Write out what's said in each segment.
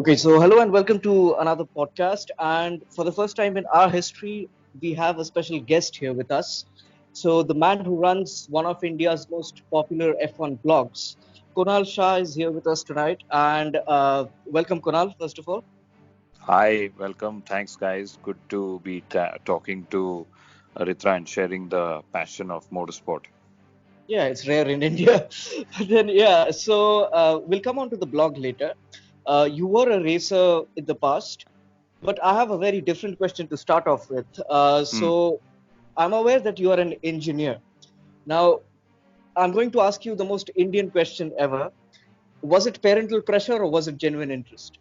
Okay, so hello and welcome to another podcast. And for the first time in our history, we have a special guest here with us. So, the man who runs one of India's most popular F1 blogs, Kunal Shah, is here with us tonight. And welcome, Kunal, first of all. Hi, welcome. Thanks, guys. Good to be talking to Ritra and sharing the passion of motorsport. Yeah, it's rare in India. So we'll come on to the blog later. You were a racer in the past, but I have a very different question to start off with. Hmm. I'm aware that you are an engineer. Now, I'm going to ask you the most Indian question ever. Was it parental pressure or was it genuine interest?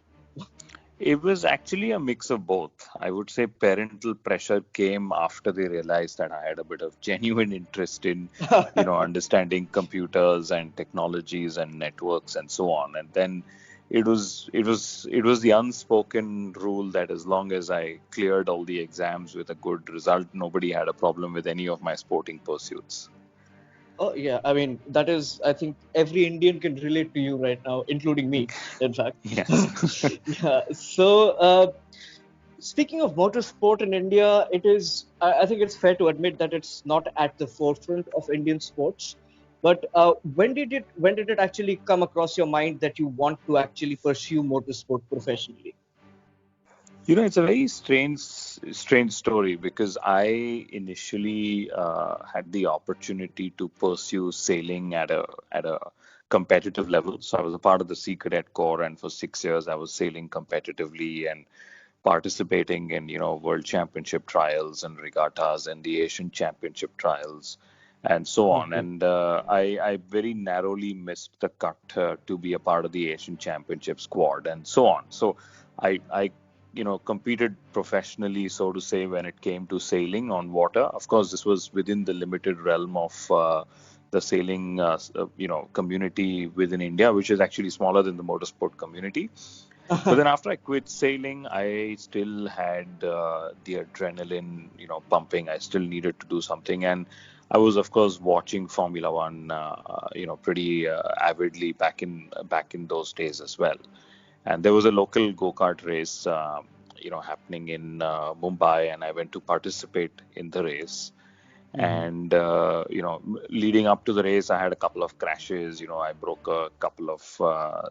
It was actually a mix of both. I would say parental pressure came after they realized that I had a bit of genuine interest in, understanding computers and technologies and networks and so on. And then it was the unspoken rule that as long as I cleared all the exams with a good result, nobody had a problem with any of my sporting pursuits. Oh, yeah. I mean, that is, I think every Indian can relate to you right now, including me, in fact. Yes. Yeah. So, speaking of motorsport in India, I think it's fair to admit that it's not at the forefront of Indian sports. But when did it actually come across your mind that you want to actually pursue motorsport professionally? It's a very strange story because I initially had the opportunity to pursue sailing at a competitive level. So I was a part of the Sea Cadet Corps, and for 6 years I was sailing competitively and participating in World Championship trials and regattas and the Asian Championship trials and so on. Okay. And I very narrowly missed the cut to be a part of the Asian Championship squad and so on. So I competed professionally, so to say, when it came to sailing on water. Of course, this was within the limited realm of the sailing, community within India, which is actually smaller than the motorsport community. But then after I quit sailing, I still had the adrenaline, pumping. I still needed to do something, and I was, of course, watching Formula One, pretty avidly back in those days as well. And there was a local go-kart race, happening in Mumbai, and I went to participate in the race. Mhm. And leading up to the race, I had a couple of crashes. I broke a couple of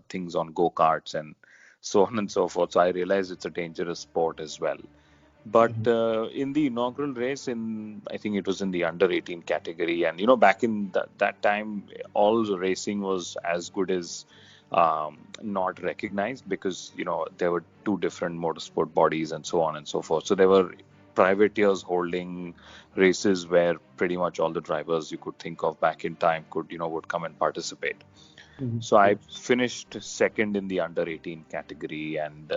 things on go-karts and so on and so forth. So I realized it's a dangerous sport as well. But Mhm. in the inaugural race, I think it was in the under 18 category, and back in that time, all the racing was as good as not recognized because there were two different motorsport bodies and so on and so forth. So there were privateers holding races where pretty much all the drivers you could think of back in time would come and participate. Mhm. So I Yes. finished second in the under 18 category, and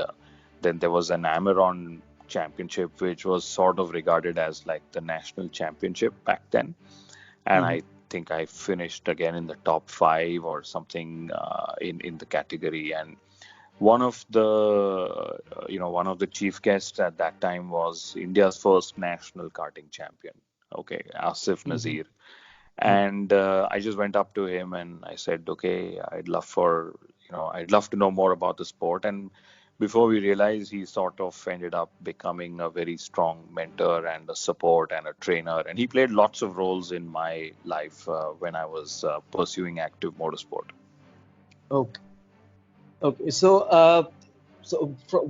then there was an Amaron championship, which was sort of regarded as like the national championship back then. And Mhm. I think I finished again in the top five or something in the category. And one of the chief guests at that time was India's first national karting champion. Okay, Asif Mhm. Nazir. Mhm. And I just went up to him and I said, okay, I'd love to know more about the sport. And before we realized, he sort of ended up becoming a very strong mentor and a support and a trainer. And he played lots of roles in my life when I was pursuing active motorsport. Okay. Okay. So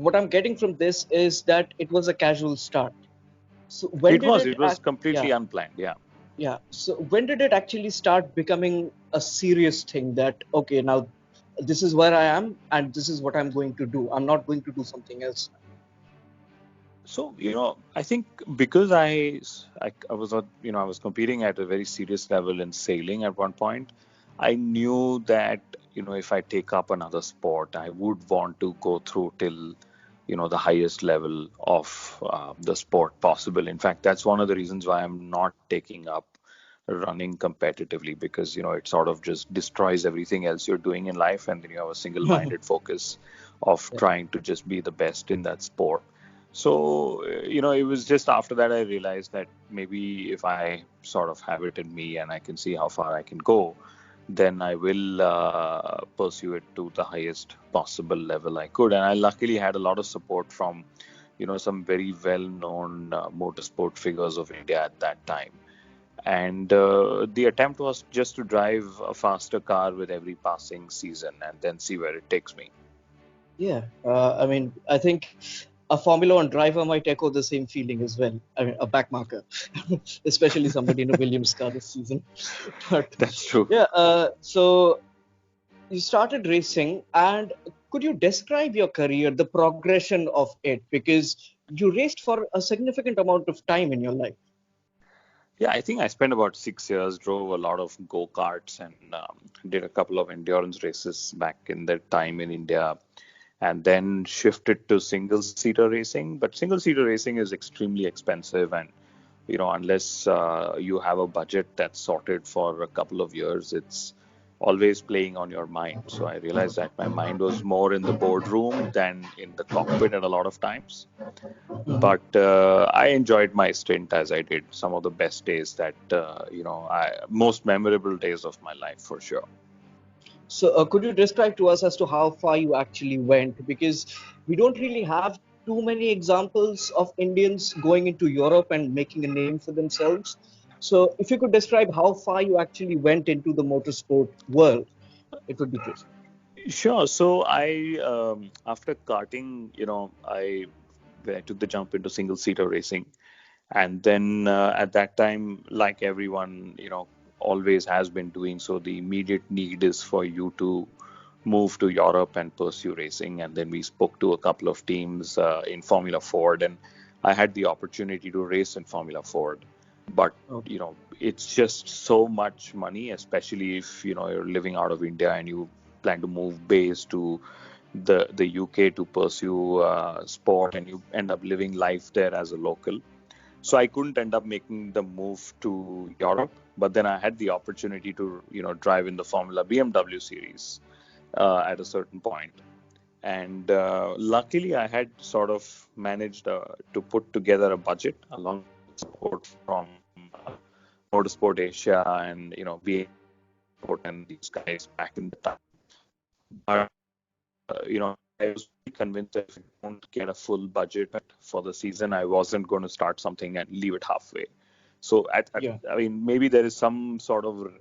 what I'm getting from this is that it was a casual start. So when It did was, it it was act? Yeah. completely unplanned. Yeah. Yeah. So when did it actually start becoming a serious thing that, okay, now this is where I am and this is what I'm going to do. I'm not going to do something else. So, I think because I was competing at a very serious level in sailing at one point, I knew that, if I take up another sport, I would want to go through till, the highest level of the sport possible. In fact, that's one of the reasons why I'm not taking up running competitively because, it sort of just destroys everything else you're doing in life. And then you have a single-minded focus of Yeah. trying to just be the best in that sport. So, it was just after that I realized that maybe if I sort of have it in me and I can see how far I can go, then I will pursue it to the highest possible level I could. And I luckily had a lot of support from, some very well-known motorsport figures of India at that time. And the attempt was just to drive a faster car with every passing season and then see where it takes me. Yeah, I mean, I think a Formula One driver might echo the same feeling as well. I mean, a backmarker, especially somebody in a Williams car this season. But That's true. yeah, so you started racing, and could you describe your career, the progression of it? Because you raced for a significant amount of time in your life. Yeah, I think I spent about 6 years, drove a lot of go-karts and did a couple of endurance races back in that time in India, and then shifted to single-seater racing. But single-seater racing is extremely expensive, and unless you have a budget that's sorted for a couple of years, it's always playing on your mind. So I realized that my mind was more in the boardroom than in the cockpit at a lot of times. Mhm. But I enjoyed my stint as I did. Some of the best days that, most memorable days of my life for sure. So, could you describe to us as to how far you actually went? Because we don't really have too many examples of Indians going into Europe and making a name for themselves. So, if you could describe how far you actually went into the motorsport world, it would be great. Sure. So after karting, I took the jump into single seater racing. And then at that time, like everyone, always has been doing so, the immediate need is for you to move to Europe and pursue racing. And then we spoke to a couple of teams in Formula Ford, and I had the opportunity to race in Formula Ford. But Okay. it's just so much money, especially if you're living out of India and you plan to move base to the UK to pursue sport, and you end up living life there as a local. So I couldn't end up making the move to Europe, but then I had the opportunity to, drive in the Formula BMW series at a certain point. And luckily, I had sort of managed to put together a budget along with support from Motorsport Asia and, BA and these guys back in the time. But I was pretty convinced that if I don't get a full budget for the season, I wasn't going to start something and leave it halfway. So, Yeah. I mean, maybe there is some sort of,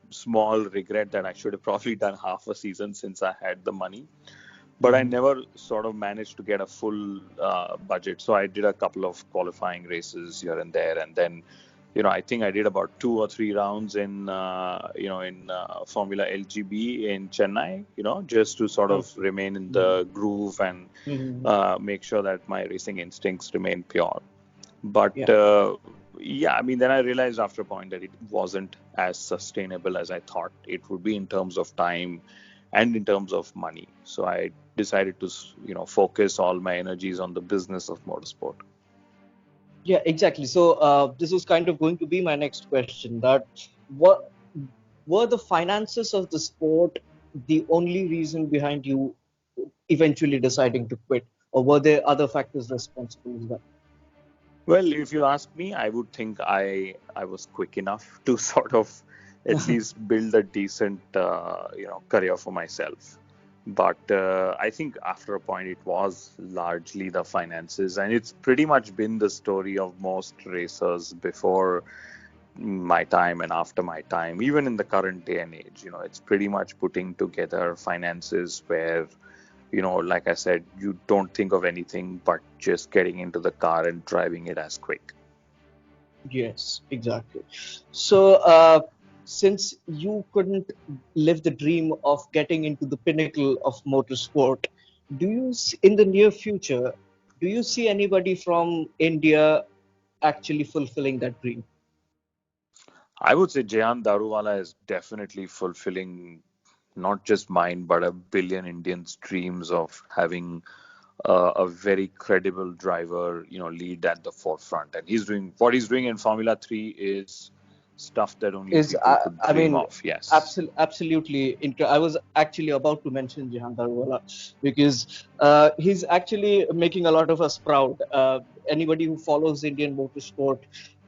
small regret that I should have probably done half a season since I had the money. But I Mhm. never sort of managed to get a full budget. So I did a couple of qualifying races here and there, and then I think I did about 2 or 3 rounds in Formula LGB in Chennai, just to sort of Okay. remain in Mhm. the groove and Mhm. make sure that my racing instincts remain pure. But Yeah. yeah, I mean, then I realized after a point that it wasn't as sustainable as I thought it would be in terms of time and in terms of money. So I decided to, focus all my energies on the business of motorsport. Yeah, exactly. So, this was kind of going to be my next question. That what were the finances of the sport the only reason behind you eventually deciding to quit, or were there other factors responsible as well? Well, if you ask me, I would think I was quick enough to sort of at least build a decent career for myself. But I think after a point, it was largely the finances, and it's pretty much been the story of most racers before my time and after my time, even in the current day and age. It's pretty much putting together finances where like I said, you don't think of anything but just getting into the car and driving it as quick. Yes, exactly. So, since you couldn't live the dream of getting into the pinnacle of motorsport, in the near future, do you see anybody from India actually fulfilling that dream? I would say Jehan Daruwala is definitely fulfilling not just mine, but a billion Indians' dreams of having a very credible driver, lead at the forefront. And what he's doing in Formula 3 is stuff that only Is people could I dream mean, of. Yes. absolutely. I was actually about to mention Jihan Darwala because he's actually making a lot of us proud. anybody who follows Indian motorsport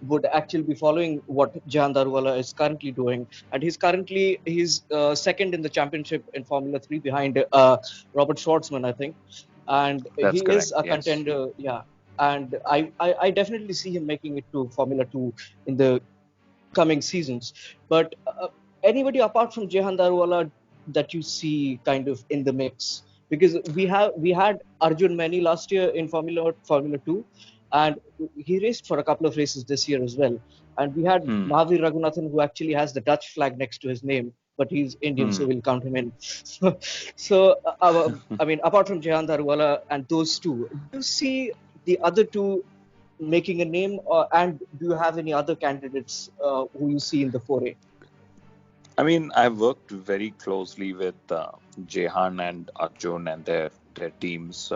would actually be following what Jahan Daruwala is currently doing, and he's second in the championship in Formula Three behind Robert Schwartzman, I think, and That's he is correct. a Yes. contender. Yeah, and I definitely see him making it to Formula Two in the coming seasons. But anybody apart from Jehan Darwala that you see kind of in the mix? Because we had Arjun Mani last year in Formula Two, and he raced for a couple of races this year as well. And we had Hmm. Mahavir Raghunathan, who actually has the Dutch flag next to his name, but he's Indian, so Hmm. we'll count him in. So, I mean, apart from Jehan Darwala and those two, do you see the other two making a name, and do you have any other candidates who you see in the foray? I mean, I've worked very closely with Jehan and Arjun and their teams.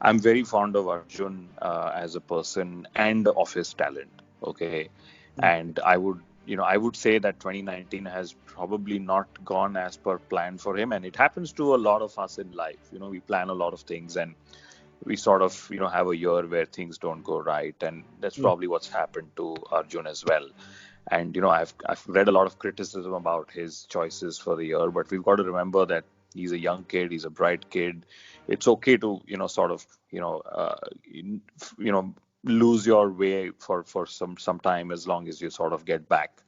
I'm very fond of Arjun as a person and of his talent. Okay, and I would say that 2019 has probably not gone as per plan for him, and it happens to a lot of us in life. We plan a lot of things, and we sort of have a year where things don't go right, and that's Mm, probably what's happened to Arjun as well. And I've read a lot of criticism about his choices for the year, but we've got to remember that he's a young kid, he's a bright kid. It's okay to sort of lose your way for some time, as long as you sort of get back.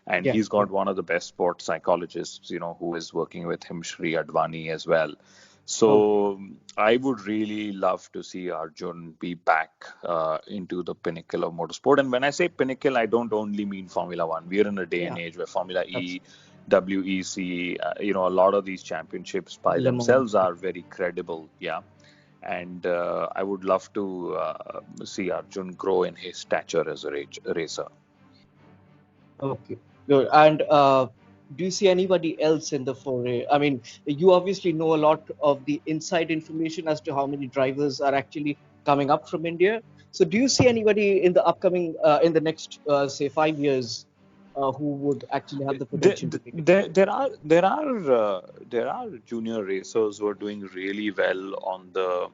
And yeah, he's yeah. got one of the best sports psychologists, who is working with him, Shri Advani, as well. Okay. So I would really love to see Arjun be back into the pinnacle of motorsport. And when I say pinnacle, I don't only mean Formula One. We're in a day and Yeah, age where Formula that's E, WEC, a lot of these championships by Le Mans. themselves are very credible. Yeah. And I would love to see Arjun grow in his stature as a racer. Okay, good. And do you see anybody else in the foray? I mean, you obviously know a lot of the inside information as to how many drivers are actually coming up from India. So, do you see anybody in the in the next, say, 5 years, who would actually have the There, potential to make it there, forward? there are junior racers who are doing really well on the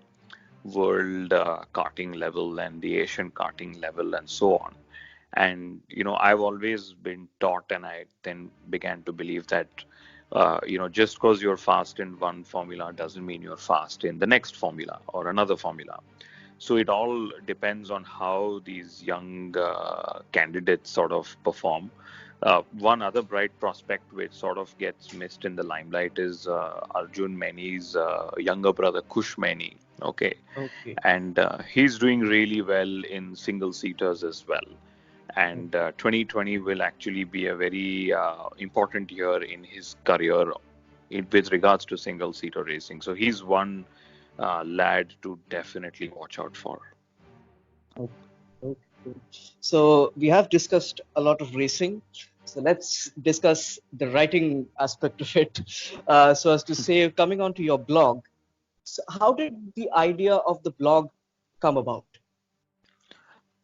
world karting level and the Asian karting level and so on. And I've always been taught, and I then began to believe that just because you're fast in one formula doesn't mean you're fast in the next formula or another formula. So it all depends on how these young candidates sort of perform. One other bright prospect which sort of gets missed in the limelight is Arjun Mani's younger brother Kush Mani. Okay, Okay. and he's doing really well in single seaters as well. And Okay. 2020 will actually be a very important year in his career with regards to single seater racing. So he's one lad to definitely watch out for. Okay. Okay. Cool. So we have discussed a lot of racing. So let's discuss the writing aspect of it. So as to say, coming on to your blog, so how did the idea of the blog come about?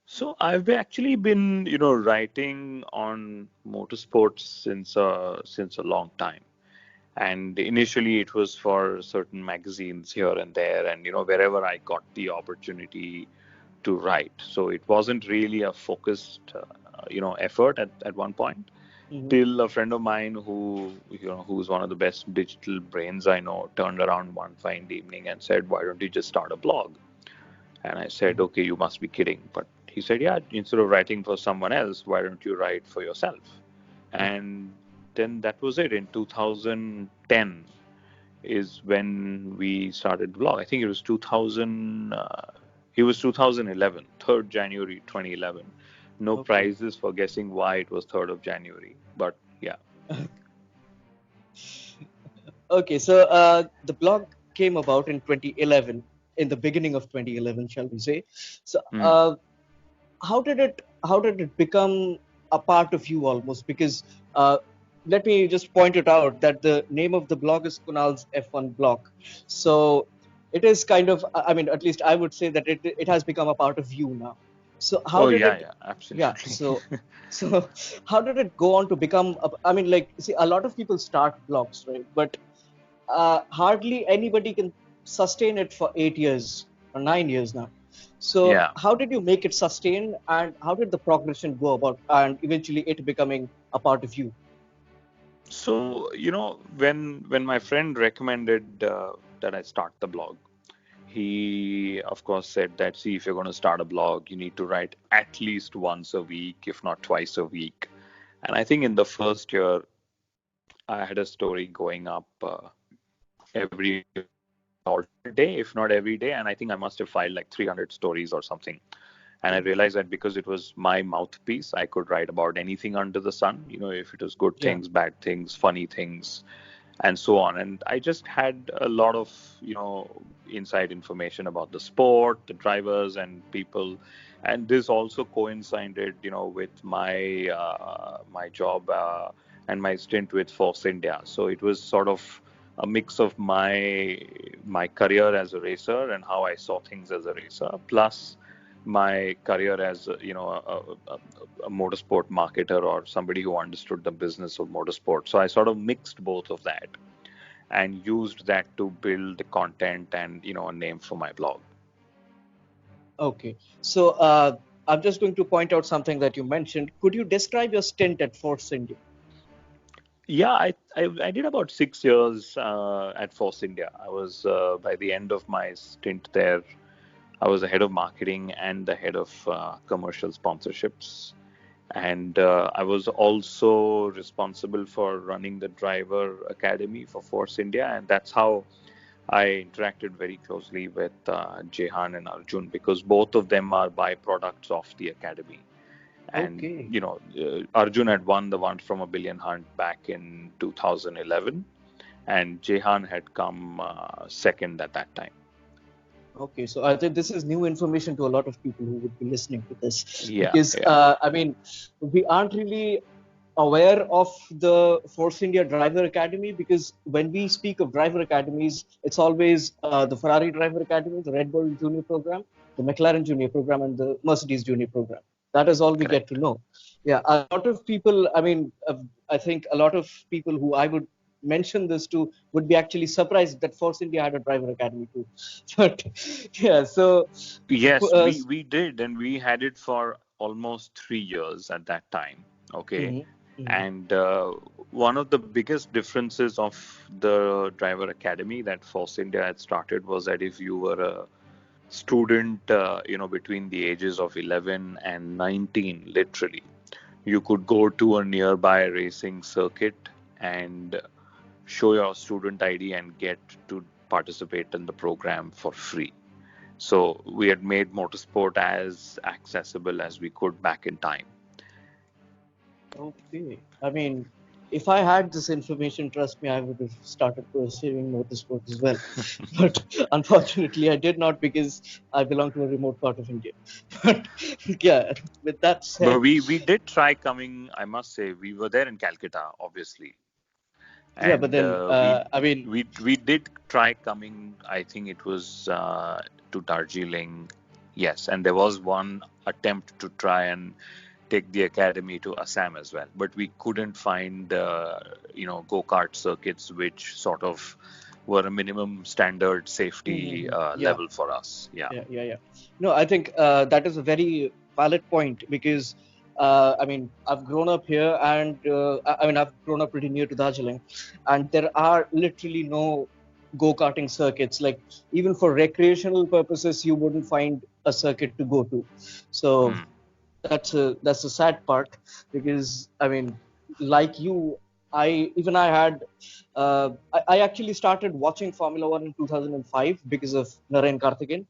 So I've actually been, writing on motorsports since a long time. And initially, it was for certain magazines here and there, and wherever I got the opportunity to write. So it wasn't really a focused, effort at one point. Hmm. Till a friend of mine who's one of the best digital brains I know turned around one fine evening and said, "Why don't you just start a blog?" And I said, "Okay, you must be kidding." But he said, "Yeah, instead of writing for someone else, why don't you write for yourself?" And then that was it. In 2010 is when we started the blog. I think it was 2000. It was 2011, 3rd January 2011. No Okay. prizes for guessing why it was 3rd of January, but yeah. Okay. So the blog came about in 2011, in the beginning of 2011, shall we say? So Hmm. how did it become a part of you almost? Because let me just point it out that the name of the blog is Kunal's F1 blog. So it is kind of, I mean, at least I would say that it has become a part of you now. So how Oh did yeah, it? yeah, Yeah. absolutely. So how did it go on to become? I mean, like, see, a lot of people start blogs, right? But hardly anybody can sustain it for 8 years or 9 years now. So Yeah. how did you make it sustain, and how did the progression go about, and eventually it becoming a part of you? So, when my friend recommended that I start the blog, he of course said that, see, if you're going to start a blog, you need to write at least once a week, if not twice a week. And I think in the first year, I had a story going up every alternate day, if not every day. And I think I must have filed like 300 stories or something. And I realized that because it was my mouthpiece, I could write about anything under the sun. If it was good Yeah. things, bad things, funny things, and so on. And I just had a lot of, inside information about the sport, the drivers, and people. And this also coincided, with my job and my stint with Force India. So it was sort of a mix of my career as a racer and how I saw things as a racer, plus my career as a motorsport marketer or somebody who understood the business of motorsport. So I sort of mixed both of that and used that to build content and a name for my blog. Okay. So I'm just going to point out something that you mentioned. Could you describe your stint at Force India? Yeah, I did about 6 years at Force India. I was by the end of my stint there, I was the head of marketing and the head of commercial sponsorships. And I was also responsible for running the driver academy for Force India. And that's how I interacted very closely with Jehan and Arjun, because both of them are byproducts of the academy. And, Okay. Arjun had won the One from a Billion Hunt back in 2011, and Jehan had come second at that time. Okay, so I think this is new information to a lot of people who would be listening to this, Yeah, because yeah, I mean, we aren't really aware of the Force India Driver Academy, because when we speak of driver academies, it's always the Ferrari Driver Academy, the Red Bull Junior Program, the McLaren Junior Program, and the Mercedes Junior Program. That is all we get to correct. know. Yeah, a lot of people, I mean, I think a lot of people who I would mention this to would be actually surprised that Force India had a driver academy too. But yeah, so Yes, uh, we did, and we had it for almost 3 years at that time. Okay. mhm, mhm. And one of the biggest differences of the driver academy that Force India had started was that if you were a student, between the ages of 11 and 19, literally, you could go to a nearby racing circuit and show your student ID and get to participate in the program for free. So we had made motorsport as accessible as we could back in time. Okay. I mean, if I had this information, trust me, I would have started pursuing motorsport as well. But unfortunately, I did not, because I belong to a remote part of India. But yeah, with that But said, we did try coming, I must say, we were there in Calcutta, obviously. yeah, but And then, I mean, we did try coming, I think it was to Darjeeling. Yes, and there was one attempt to try and take the academy to Assam as well, but we couldn't find go-kart circuits which sort of were a minimum standard safety yeah. level for us. Yeah, Yeah. No, I think that is a very valid point, because I mean, I've grown up here, and I mean, I've grown up pretty near to Darjeeling, and there are literally no go-karting circuits. Like, even for recreational purposes, you wouldn't find a circuit to go to. So hmm. that's a sad part, because I mean, like you, I had I actually started watching Formula One in 2005 because of Narain Karthikeyan,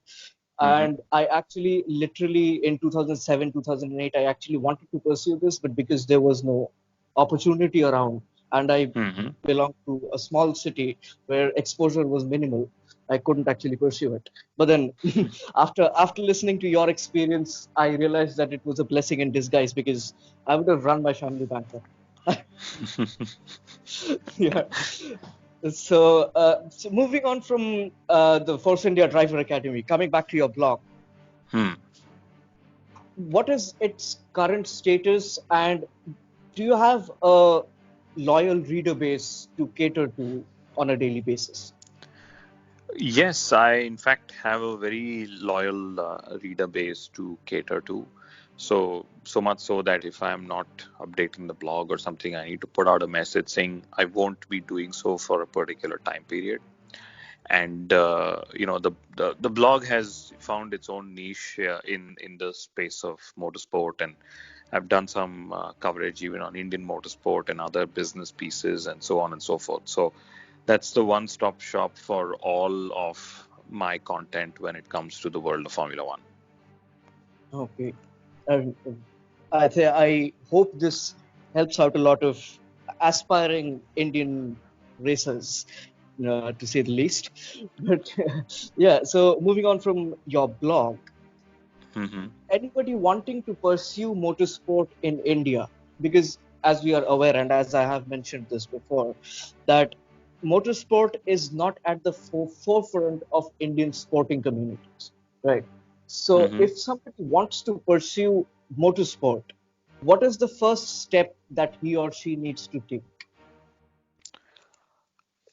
Hmm. and I actually literally in 2007 2008 I actually wanted to pursue this, but because there was no opportunity around, and I Hmm. belong to a small city where exposure was minimal, I couldn't actually pursue it. But then after listening to your experience, I realized that it was a blessing in disguise, because I would have run my family bankrupt. Yeah. So moving on from the Force India Driver Academy, coming back to your blog, Hmm. what is its current status, and do you have a loyal reader base to cater to on a daily basis? Yes, I in fact have a very loyal reader base to cater to. So much so that if I'm not updating the blog or something, I need to put out a message saying I won't be doing so for a particular time period. And the blog has found its own niche in the space of motorsport, and I've done some coverage even on Indian motorsport and other business pieces and so on and so forth. So that's the one-stop shop for all of my content when it comes to the world of Formula One. Okay. Um, I hope this helps out a lot of aspiring Indian racers, to say the least. But yeah, so moving on from your blog, Hmm. anybody wanting to pursue motorsport in India, because as we are aware, and as I have mentioned this before, that motorsport is not at the forefront of Indian sporting communities, right? So Hmm. if somebody wants to pursue motorsport, what is the first step that he or she needs to take?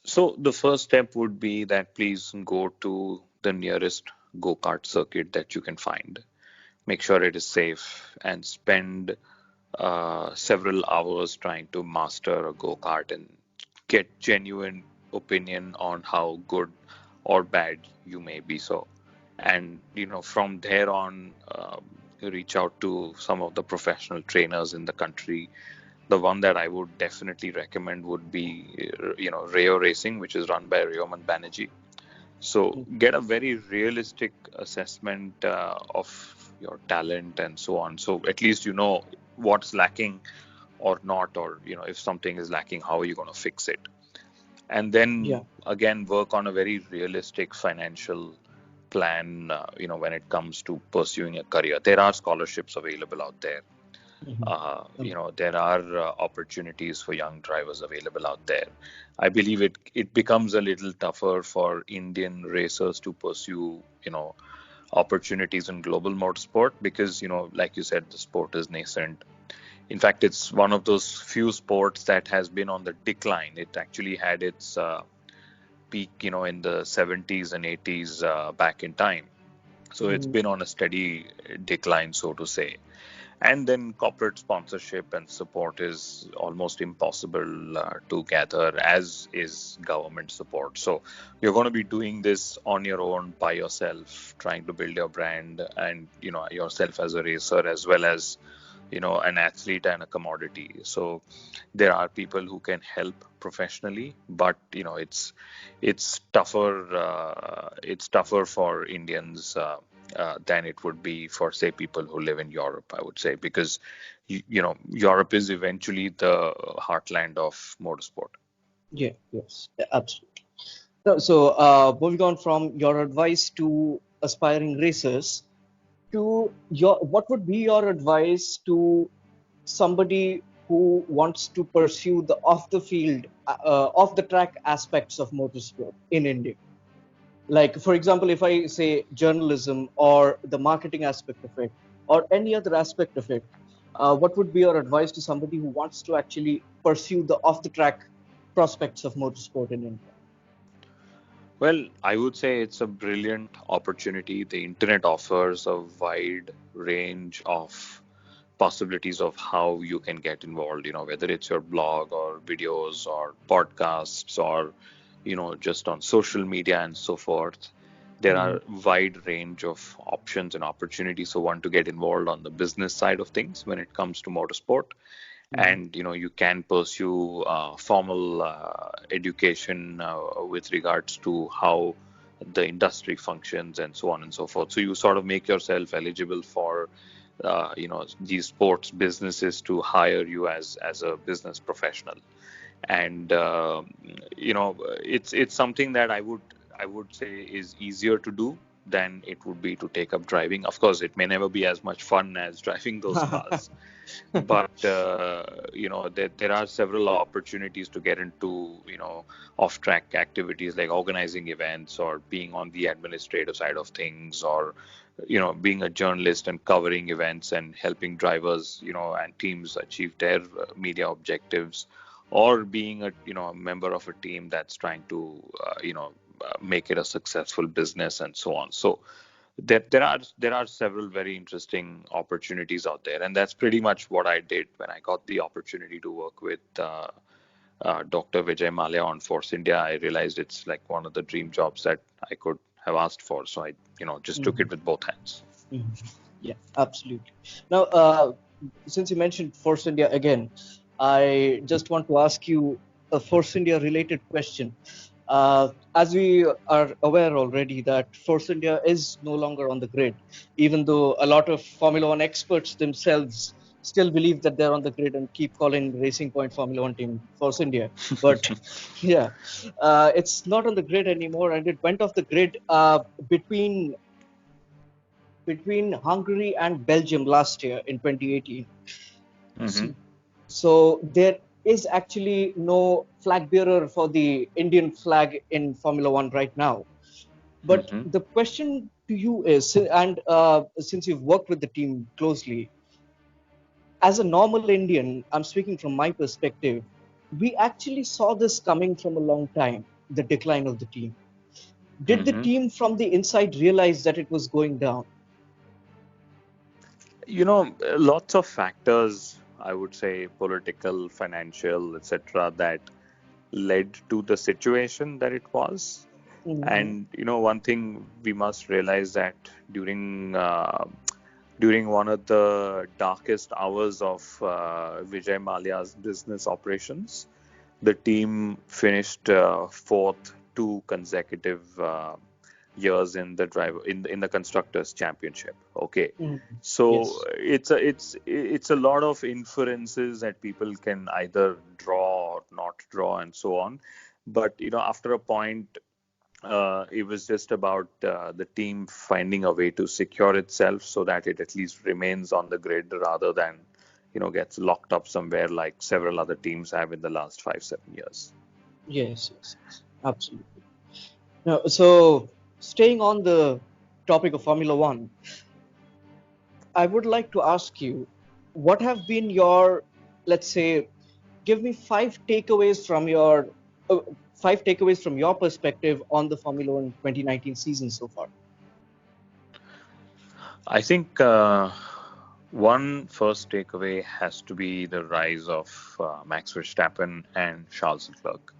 So the first step would be that please go to the nearest go-kart circuit that you can find. Make sure it is safe and spend several hours trying to master a go-kart and get genuine opinion on how good or bad you may be. So, and from there on, reach out to some of the professional trainers in the country. The one that I would definitely recommend would be, Rayo Racing, which is run by Ryoman Banerjee. So get a very realistic assessment of your talent and so on. So at least you know what's lacking or not, or if something is lacking, how are you going to fix it? And then Yeah. again, work on a very realistic financial plan. When it comes to pursuing a career, there are scholarships available out there. Mhm. There are opportunities for young drivers available out there. I believe it becomes a little tougher for Indian racers to pursue, opportunities in global motorsport because, like you said, the sport is nascent. In fact, it's one of those few sports that has been on the decline. It actually had its peak, in the 70s and 80s back in time. So it's Mhm. been on a steady decline, so to say. And then corporate sponsorship and support is almost impossible to gather, as is government support. So you're going to be doing this on your own by yourself, trying to build your brand and yourself as a racer as well as an athlete and a commodity. So there are people who can help professionally, but it's tougher for Indians than it would be for say people who live in Europe, I would say, because Europe is eventually the heartland of motorsport. Yeah, yes, absolutely. So, moving on from your advice to aspiring racers, to your what would be your advice to somebody who wants to pursue the off the field, off the track aspects of motorsport in India? Like, for example, if I say journalism or the marketing aspect of it, or any other aspect of it, what would be your advice to somebody who wants to actually pursue the off the track prospects of motorsport in India? Well, I would say it's a brilliant opportunity. The internet offers a wide range of possibilities of how you can get involved, whether it's your blog or videos or podcasts or, just on social media and so forth. There Mhm. are wide range of options and opportunities for one to get involved on the business side of things when it comes to motorsport. Mhm. And you can pursue formal education with regards to how the industry functions and so on and so forth. So you sort of make yourself eligible for these sports businesses to hire you as a business professional. And it's something that I would say is easier to do than it would be to take up driving. Of course, it may never be as much fun as driving those cars, but there are several opportunities to get into off-track activities like organizing events or being on the administrative side of things, or being a journalist and covering events and helping drivers and teams achieve their media objectives, or being a member of a team that's trying to make it a successful business and so on. So there are several very interesting opportunities out there, and that's pretty much what I did when I got the opportunity to work with Dr. Vijay Mallya on Force India. I realized it's like one of the dream jobs that I could have asked for. So I, just took Mhm. it with both hands. Mhm. Yeah, absolutely. Now, since you mentioned Force India again, I just want to ask you a Force India related question. As we are aware already that Force India is no longer on the grid, even though a lot of Formula One experts themselves still believe that they're on the grid and keep calling Racing Point Formula One team Force India. But yeah, it's not on the grid anymore, and it went off the grid between Hungary and Belgium last year in 2018. Hmm. So, so there is actually no flag bearer for the Indian flag in Formula One right now. But Hmm. the question to you is, and since you've worked with the team closely, as a normal Indian, I'm speaking from my perspective, we actually saw this coming from a long time, the decline of the team. Did the Hmm. team from the inside realize that it was going down? Lots of factors, I would say, political, financial, etc., that led to the situation that it was. Hmm. And one thing we must realize that during one of the darkest hours of Vijay Mallya's business operations, the team finished fourth two consecutive years in the driver in the constructors championship. Okay, Hmm. so Yes. it's a lot of inferences that people can either draw or not draw and so on. But after a point, it was just about the team finding a way to secure itself so that it at least remains on the grid rather than gets locked up somewhere like several other teams have in the last 5-7 years. Yes, yes, yes, absolutely. Now, so staying on the topic of Formula One, I would like to ask you, what have been your, let's say, give me uh, five takeaways from your perspective on the Formula One 2019 season so far. I think one first takeaway has to be the rise of Max Verstappen and Charles Leclerc, Mhm.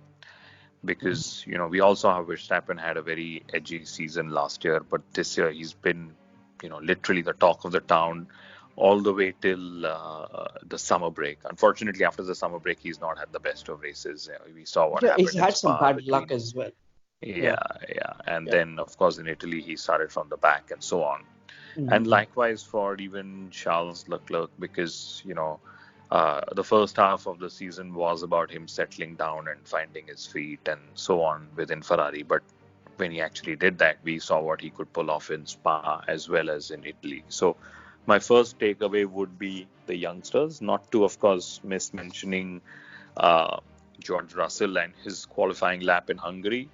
because we also have Verstappen had a very edgy season last year, but this year he's been literally the talk of the town all the way till the summer break. Unfortunately, after the summer break, he's not had the best of races. We saw what Yeah, he's happened in had some Spa bad luck between. as well. Yeah, Yeah, yeah, and yeah. then of course in Italy he started from the back and so on. And Mhm. likewise for even Charles Leclerc, because the first half of the season was about him settling down and finding his feet and so on within Ferrari. But when he actually did that, we saw what he could pull off in Spa as well as in Italy. So my first takeaway would be the youngsters, not to, of course, miss mentioning uh, George Russell and his qualifying lap in Hungary,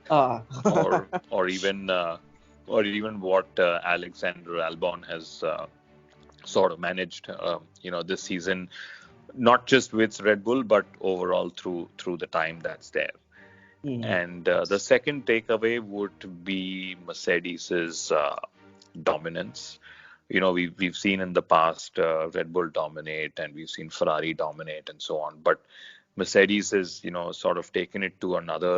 Ah, or even what Alexander Albon has sort of managed, this season, not just with Red Bull, but overall through the time that's there. Mhm. And the Yes. second takeaway would be Mercedes's dominance. We've seen in the past Red Bull dominate, and we've seen Ferrari dominate, and so on. But Mercedes has, sort of taken it to another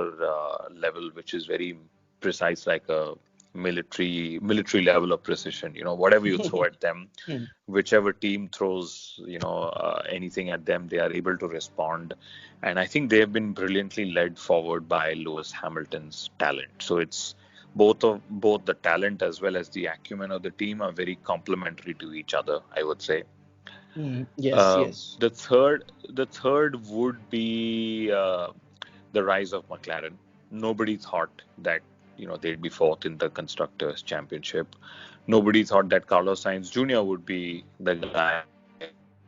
level, which is very precise, like a military level of precision. Whatever you throw at them, Hmm. whichever team throws, anything at them, they are able to respond. And I think they have been brilliantly led forward by Lewis Hamilton's talent. So it's both the talent as well as the acumen of the team are very complementary to each other, I would say. Yes, yes. The third would be the rise of McLaren. Nobody thought that they'd be fourth in the constructors championship. Nobody thought that Carlos Sainz Jr. would be the guy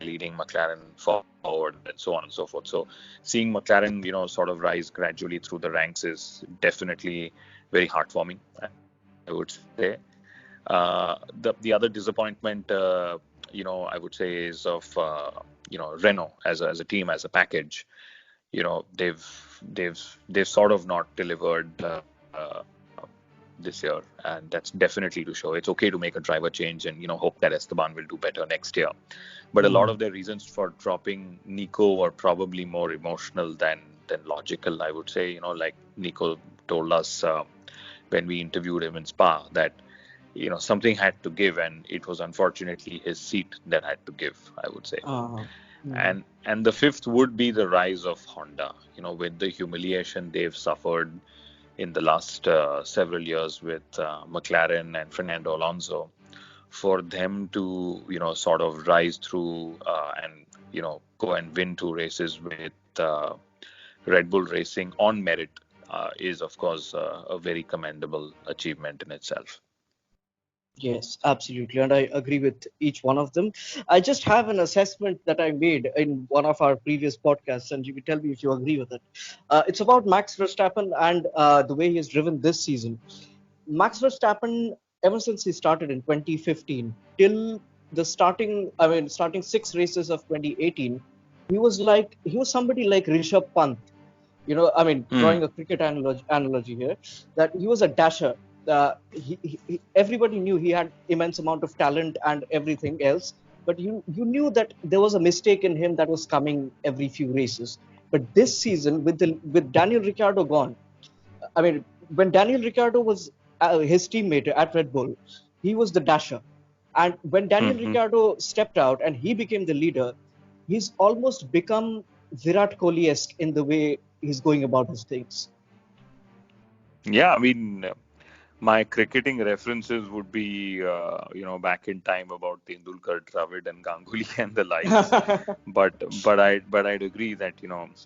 leading McLaren forward and so on and so forth. So seeing McLaren, sort of rise gradually through the ranks is definitely very heartwarming, I would say. The other disappointment, I would say, is of Renault as a team, as a package. They've sort of not delivered. this year, and that's definitely to show it's okay to make a driver change and hope that Esteban will do better next year. But a lot Mm. of their reasons for dropping Nico were probably more emotional than logical. I would say, like Nico told us when we interviewed him in Spa that something had to give, and it was unfortunately his seat that had to give, I would say. Uh, mm. And the fifth would be the rise of Honda. With the humiliation they've suffered in the last several years with McLaren and Fernando Alonso, for them to sort of rise through and go and win two races with Red Bull Racing on merit is of course a very commendable achievement in itself. Yes, absolutely. And I agree with each one of them. I just have an assessment that I made in one of our previous podcasts, and you can tell me if you agree with it. It's about Max Verstappen and the way he has driven this season. Max Verstappen, ever since he started in 2015 till the starting six races of 2018, he was somebody like Rishabh Pant. Hmm. Drawing a cricket analogy here, that he was a dasher. Everybody knew he had immense amount of talent and everything else, but you knew that there was a mistake in him that was coming every few races. But this season, with Daniel Ricciardo gone, I mean, when Daniel Ricciardo was his teammate at Red Bull, he was the dasher. And when Daniel Hmm. Ricciardo stepped out and he became the leader, he's almost become Virat Kohli-esque in the way he's going about his things. Yeah, I mean, my cricketing references would be, back in time about Tendulkar, Dravid, and Ganguly and the likes. But I'd agree that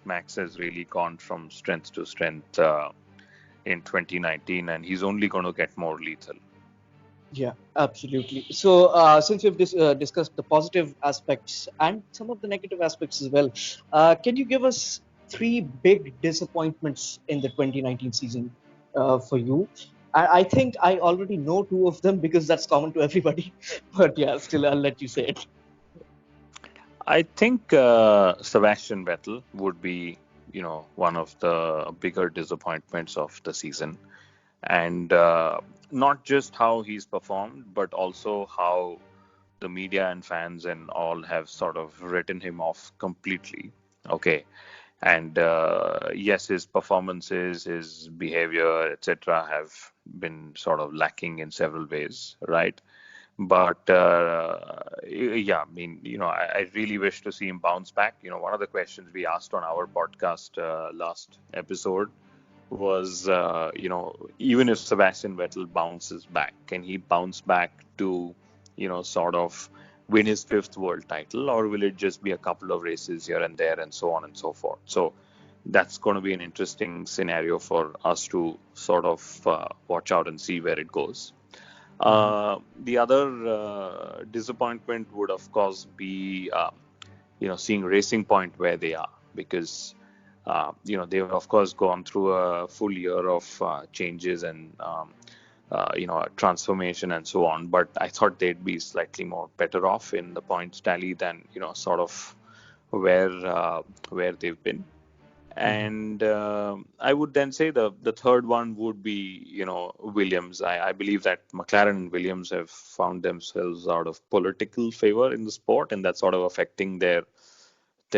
Max has really gone from strength to strength in 2019, and he's only going to get more lethal. Yeah, absolutely. So, since we've discussed the positive aspects and some of the negative aspects as well, can you give us three big disappointments in the 2019 season for you? I think I already know two of them because that's common to everybody. But yeah, still, I'll let you say it. I think Sebastian Vettel would be, one of the bigger disappointments of the season, and not just how he's performed, but also how the media and fans and all have sort of written him off completely. Okay. And yes, his performances, his behavior, etc., have been sort of lacking in several ways, right? But yeah, I mean, I really wish to see him bounce back. One of the questions we asked on our podcast last episode was, even if Sebastian Vettel bounces back, can he bounce back to, sort of win his fifth world title, or will it just be a couple of races here and there and so on and so forth? So that's going to be an interesting scenario for us to sort of watch out and see where it goes. Mhm. The other disappointment would, of course, be seeing Racing Point where they are, because they've of course gone through a full year of changes and transformation and so on. But I thought they'd be slightly more better off in the points tally than sort of where where they've been. Mhm. And I would then say the third one would be, Williams. I believe that McLaren and Williams have found themselves out of political favor in the sport, and that's sort of affecting their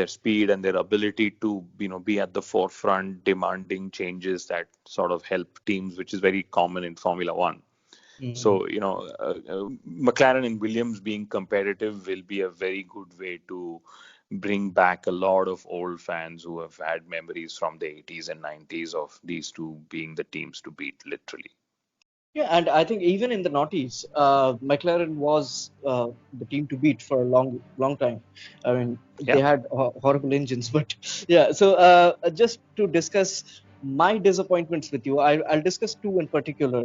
speed and their ability to be at the forefront, demanding changes that sort of help teams, which is very common in Formula One. Mhm. So, McLaren and Williams being competitive will be a very good way to bring back a lot of old fans who have had memories from the 80s and 90s of these two being the teams to beat, literally. Yeah, and I think even in the noughties, McLaren was the team to beat for a long time. I mean, they Yeah. had horrible engines, but yeah. So just to discuss my disappointments with you, I'll discuss two in particular: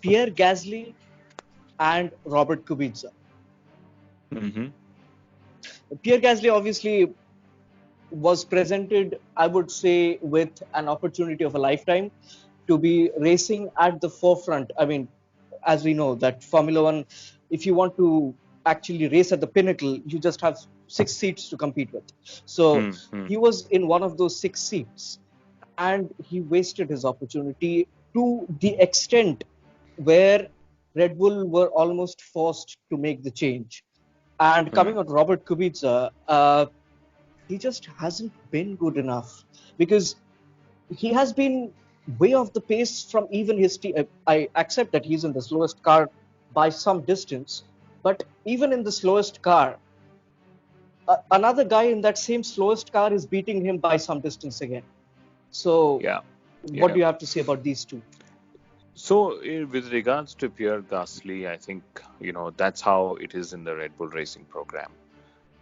Pierre Gasly and Robert Kubica. Hmm. Pierre Gasly obviously was presented, I would say, with an opportunity of a lifetime to be racing at the forefront. I mean, as we know that Formula One, if you want to actually race at the pinnacle, you just have six seats to compete with. So Hmm. he was in one of those six seats, and he wasted his opportunity. to the extent where Red Bull were almost forced to make the change. And Hmm. coming on Robert Kubica, he just hasn't been good enough because he has been way off the pace from even his team. I accept that he's in the slowest car by some distance, but even in the slowest car, another guy in that same slowest car is beating him by some distance again. So, Yeah. what Yeah. do you have to say about these two? So, with regards to Pierre Gasly, I think, that's how it is in the Red Bull Racing program.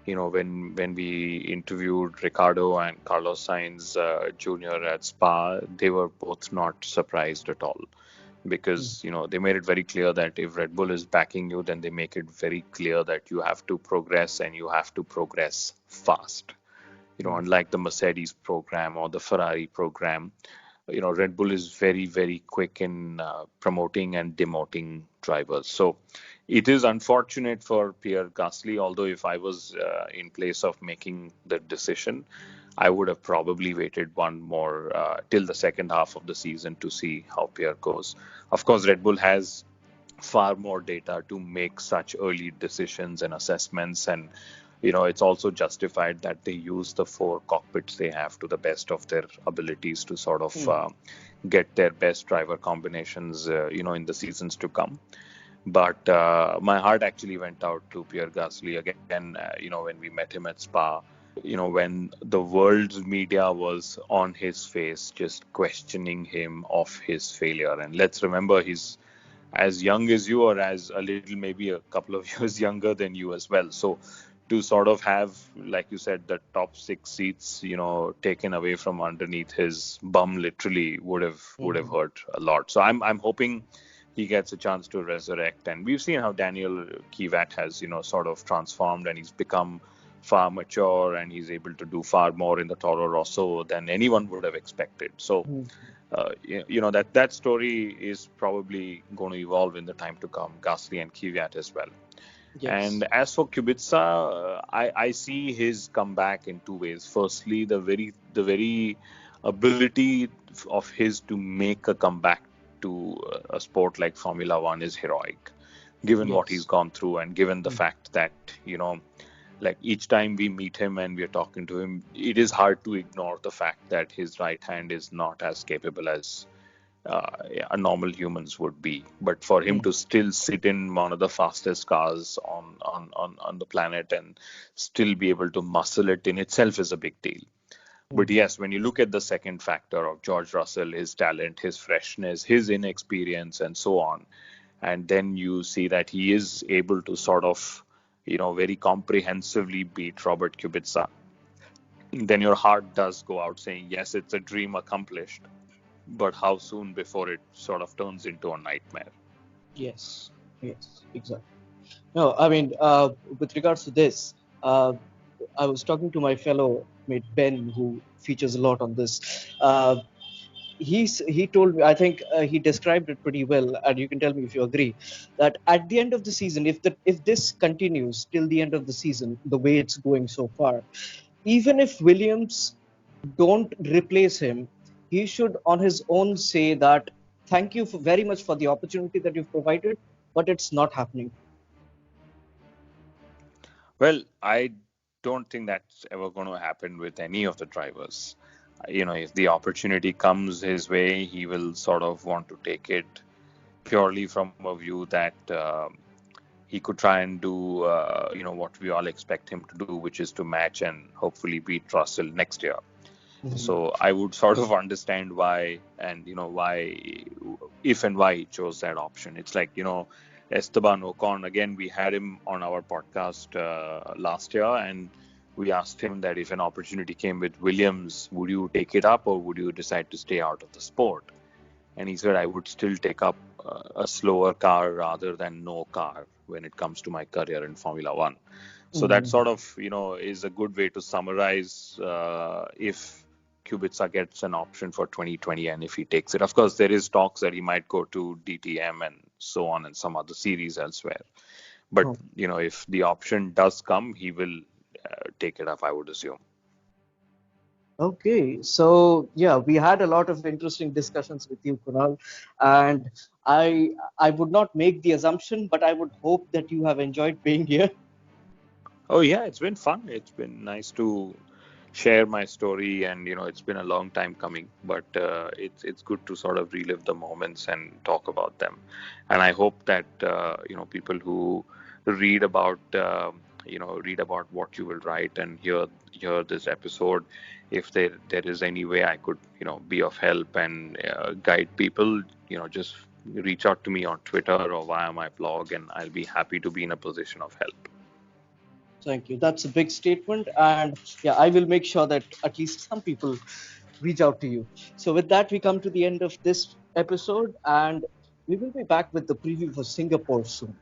When we interviewed Ricardo and Carlos Sainz Jr. at Spa, they were both not surprised at all Hmm. because they made it very clear that if Red Bull is backing you, then they make it very clear that you have to progress and you have to progress fast. Hmm. Unlike the Mercedes program or the Ferrari program, Red Bull is very, very quick in promoting and demoting drivers. So it is unfortunate for Pierre Gasly, although if I was in place of making the decision, I would have probably waited one more till the second half of the season to see how Pierre goes. Of course, Red Bull has far more data to make such early decisions and assessments, and it's also justified that they use the four cockpits they have to the best of their abilities to sort of Hmm. get their best driver combinations in the seasons to come. But my heart actually went out to Pierre Gasly again, when we met him at Spa, when the world's media was on his face, just questioning him of his failure. And let's remember, he's as young as you, or as a little, maybe a couple of years younger than you as well. So to sort of have, like you said, the top six seats, taken away from underneath his bum, literally would have Hmm. hurt a lot. So I'm hoping he gets a chance to resurrect. And we've seen how Daniel Kivat has, sort of transformed, and he's become far mature, and he's able to do far more in the Toro Rosso than anyone would have expected. So Hmm. that story is probably going to evolve in the time to come, Gasly and Kvyat as well. Yes. And as for Kubica, I see his comeback in two ways. Firstly, the very ability of his to make a comeback to a sport like Formula One is heroic, given what he's Yes. gone through and given the Hmm. fact that, like each time we meet him and we're talking to him, it is hard to ignore the fact that his right hand is not as capable as a normal humans would be. But for him Hmm. to still sit in one of the fastest cars on the planet and still be able to muscle it in itself is a big deal. But Hmm. yes, when you look at the second factor of George Russell, his talent, his freshness, his inexperience, and so on, and then you see that he is able to sort of, very comprehensively beat Robert Kubica, then your heart does go out saying, yes, it's a dream accomplished, but how soon before it sort of turns into a nightmare? Yes. Yes. Exactly. No, I mean, with regards to this, I was talking to my fellow mate Ben, who features a lot on this. He told me, I think he described it pretty well, and you can tell me if you agree, that at the end of the season, if this continues till the end of the season, the way it's going so far, even if Williams don't replace him, he should on his own say that thank you very much for the opportunity that you've provided, but it's not happening. Well, I don't think that's ever going to happen with any of the drivers. If the opportunity comes his way, he will sort of want to take it purely from a view that he could try and do, what we all expect him to do, which is to match and hopefully beat Russell next year. Mhm. So I would sort of understand why, and if and why he chose that option. It's like, Esteban Ocon, again, we had him on our podcast last year, and we asked him that if an opportunity came with Williams, would you take it up or would you decide to stay out of the sport? And he said, I would still take up a slower car rather than no car when it comes to my career in Formula One. So that Mhm. sort of, is a good way to summarize if Kubica gets an option for 2020 and if he takes it. Of course, there is talks that he might go to DTM and so on and some other series elsewhere. But, Oh, if the option does come, he will take it up, I would assume. Okay, so yeah, we had a lot of interesting discussions with you, Kunal, and I would not make the assumption, but I would hope that you have enjoyed being here. Oh yeah, it's been fun. It's been nice to share my story, and it's been a long time coming, but it's good to sort of relive the moments and talk about them. And I hope that people who read about read about what you will write and hear this episode, if there is any way I could be of help and guide people, just reach out to me on Twitter or via my blog, and I'll be happy to be in a position of help. Thank you. That's a big statement, and yeah, I will make sure that at least some people reach out to you. So with that, we come to the end of this episode, and we will be back with the preview for Singapore soon.